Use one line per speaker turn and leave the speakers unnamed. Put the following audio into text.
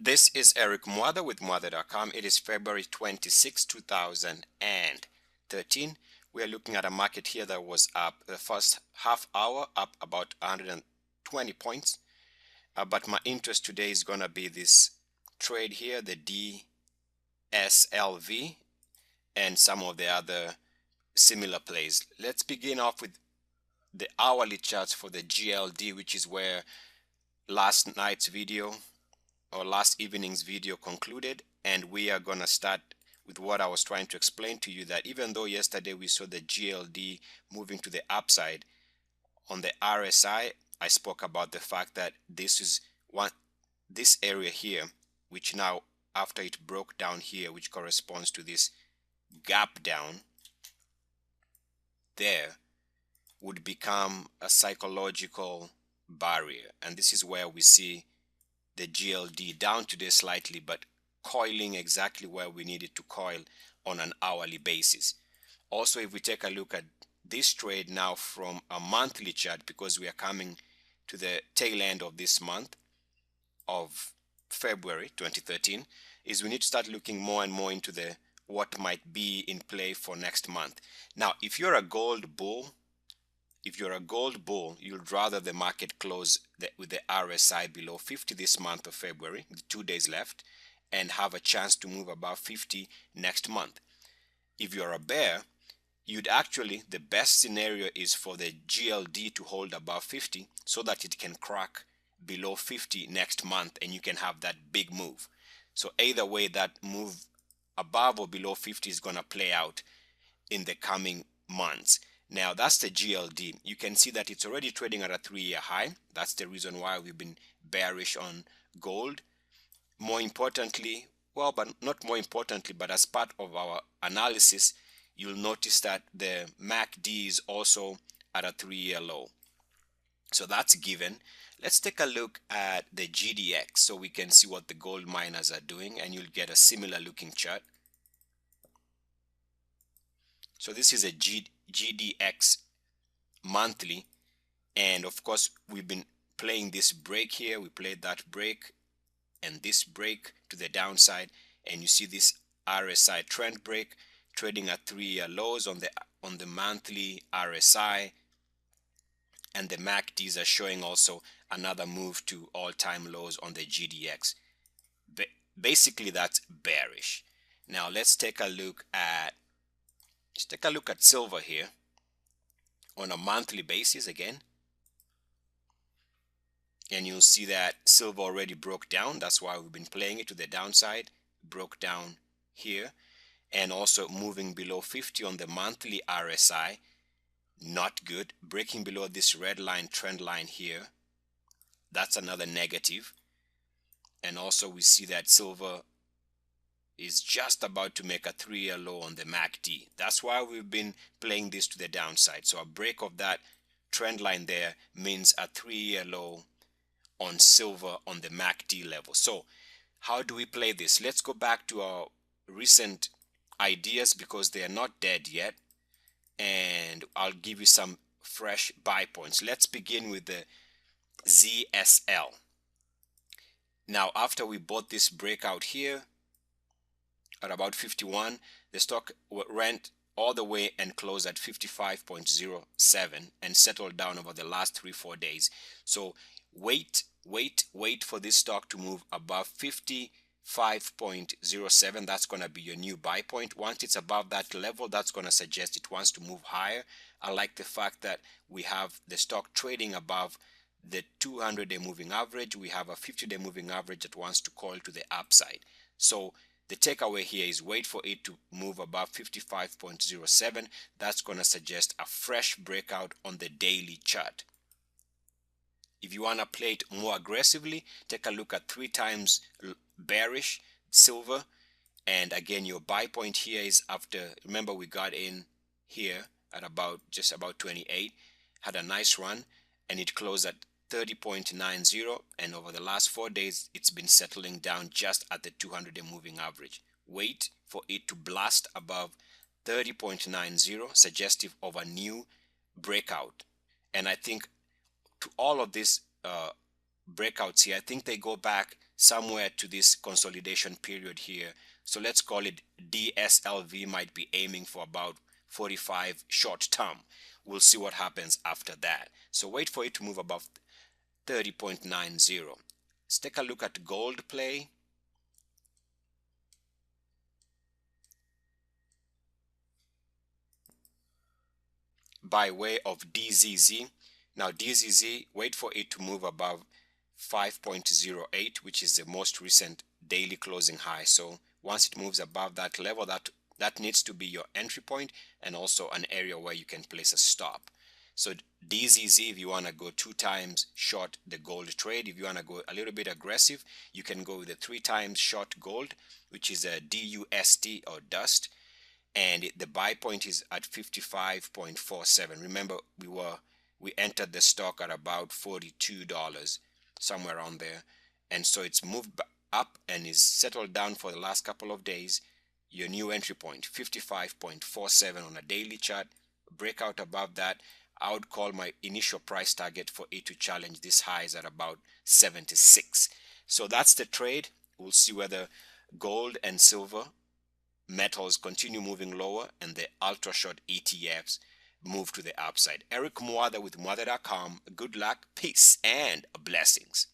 This is Eric Muathe with Muathe.com. It is February 26, 2013. We are looking at a market here that was up the first half hour, up about 120 points. But my interest today is going to be this trade here, the Dslv, and some of the other similar plays. Let's begin off with the hourly charts for the GLD, which is where last night's video or last evening's video concluded, and we are going to start with what I was trying to explain to you, that even though yesterday we saw the GLD moving to the upside, on the RSI I spoke about the fact that this area here, which now after it broke down here, which corresponds to this gap down there, would become a psychological barrier. And this is where we see the GLD down today slightly, but coiling exactly where we need it to coil on an hourly basis. Also, if we take a look at this trade now from a monthly chart, because we are coming to the tail end of this month of February 2013, is we need to start looking more and more into the what might be in play for next month. Now, if you're a gold bull, you'd rather the market close with the RSI below 50 this month of February, the 2 days left, and have a chance to move above 50 next month. If you're a bear, the best scenario is for the GLD to hold above 50 so that it can crack below 50 next month and you can have that big move. So either way, that move above or below 50 is going to play out in the coming months. Now that's the GLD. You can see that it's already trading at a 3-year high. That's the reason why we've been bearish on gold. More importantly, but as part of our analysis, you'll notice that the MACD is also at a 3-year low. So that's given. Let's take a look at the GDX so we can see what the gold miners are doing, and you'll get a similar looking chart. So this is a GDX monthly, and of course we've been playing this break here. We played that break and this break to the downside, and you see this RSI trend break trading at 3-year lows on the monthly RSI, and the MACDs are showing also another move to all-time lows on the GDX. Basically that's bearish. Now let's take a look at silver here on a monthly basis again, and you'll see that silver already broke down. That's why we've been playing it to the downside. Broke down here, and also moving below 50 on the monthly RSI. Not good. Breaking below this red line, trend line here, that's another negative. And also we see that silver is just about to make a 3-year low on the MACD. That's why we've been playing this to the downside. So a break of that trend line there means a 3-year low on silver on the MACD level. So how do we play this? Let's go back to our recent ideas because they are not dead yet, and I'll give you some fresh buy points. Let's begin with the ZSL. Now after we bought this breakout here at about 51, the stock went all the way and closed at 55.07 and settled down over the last 3-4 days. So wait for this stock to move above 55.07. That's going to be your new buy point. Once it's above that level, that's going to suggest it wants to move higher. I like the fact that we have the stock trading above the 200-day moving average. We have a 50-day moving average that wants to coil to the upside. So the takeaway here is wait for it to move above 55.07. That's going to suggest a fresh breakout on the daily chart. If you want to play it more aggressively, take a look at 3 times bearish silver, and again your buy point here is after, remember we got in here at just about 28, had a nice run, and it closed at 30.90, and over the last 4 days it's been settling down just at the 200-day moving average. Wait for it to blast above 30.90, suggestive of a new breakout. And I think to all of this breakouts here. I think they go back somewhere to this consolidation period here. So let's call it DSLV might be aiming for about 45 short term. We'll see what happens after that. So wait for it to move above 30.90. Let's take a look at gold play. By way of DZZ. Now DZZ, wait for it to move above 5.08, which is the most recent daily closing high. So once it moves above that level, that needs to be your entry point and also an area where you can place a stop. So DZZ, if you want to go 2 times short the gold trade, if you want to go a little bit aggressive, you can go with the 3 times short gold, which is a DUST or dust, and the buy point is at 55.47. Remember, we entered the stock at about $42, somewhere around there, and so it's moved up and is settled down for the last couple of days. Your new entry point 55.47 on a daily chart. Breakout above that, I would call my initial price target for it to challenge this highs at about 76. So that's the trade. We'll see whether gold and silver metals continue moving lower and the ultra short ETFs move to the upside. Eric Muathe with Muathe.com. Good luck, peace, and blessings.